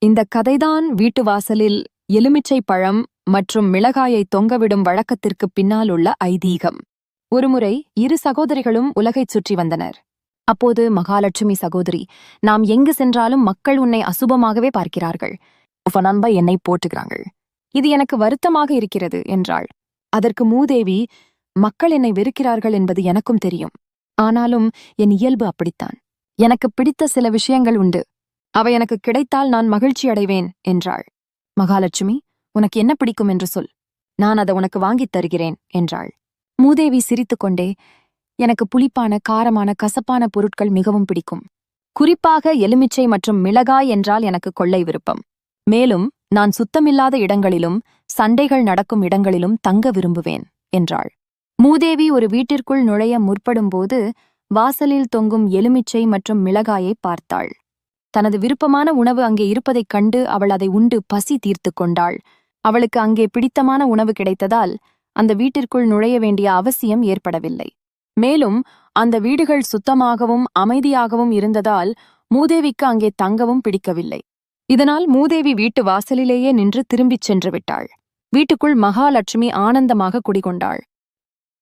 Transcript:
இந்த கதைதான் வீட்டு வாசலில் எலுமிச்சை பழம் மற்றும் மிளகாயை தொங்கவிடும் வழக்கத்திற்கு பின்னால் உள்ள ஐதீகம். ஒருமுறை இரு சகோதரிகளும் உலகைச் சுற்றி வந்தனர். அப்போது மகாலட்சுமி சகோதரி, நாம் எங்கு சென்றாலும் மக்கள் உன்னை அசுபமாகவே பார்க்கிறார்கள். நண்பா என்னை போற்றுகிறார்கள். இது எனக்கு வருத்தமாக இருக்கிறது என்றாள். அதற்கு மூதேவி, மக்கள் என்னை வெறுக்கிறார்கள் என்பது எனக்கும் தெரியும். ஆனாலும் என் இயல்பு அப்படித்தான். எனக்கு பிடித்த சில விஷயங்கள் உண்டு. அவை எனக்கு கிடைத்தால் நான் மகிழ்ச்சி அடைவேன் என்றாள். மகாலட்சுமி, உனக்கு என்ன பிடிக்கும் என்று சொல், நான் அதை உனக்கு வாங்கித் தருகிறேன் என்றாள். மூதேவி சிரித்துக்கொண்டே, எனக்கு புளிப்பான, காரமான, கசப்பான பொருட்கள் மிகவும் பிடிக்கும். குறிப்பாக எலுமிச்சை மற்றும் மிளகாய் என்றால் எனக்கு கொள்ளை விருப்பம். மேலும் நான் சுத்தமில்லாத இடங்களிலும் சண்டைகள் நடக்கும் இடங்களிலும் தங்க விரும்புவேன் என்றாள். மூதேவி ஒரு வீட்டிற்குள் நுழைய முற்படும்போது வாசலில் தொங்கும் எலுமிச்சை மற்றும் மிளகாயை பார்த்தாள். தனது விருப்பமான உணவு அங்கே இருப்பதைக் கண்டு அவள் அதை உண்டு பசி தீர்த்து கொண்டாள். அவளுக்கு அங்கே பிடித்தமான உணவு கிடைத்ததால் அந்த வீட்டிற்குள் நுழைய வேண்டிய அவசியம் ஏற்படவில்லை. மேலும் அந்த வீடுகள் சுத்தமாகவும் அமைதியாகவும் இருந்ததால் மூதேவிக்கு அங்கே தங்கவும் பிடிக்கவில்லை. இதனால் மூதேவி வீட்டு வாசலிலேயே நின்று திரும்பிச் சென்று விட்டாள். வீட்டுக்குள் மகாலட்சுமி ஆனந்தமாக குடிகொண்டாள்.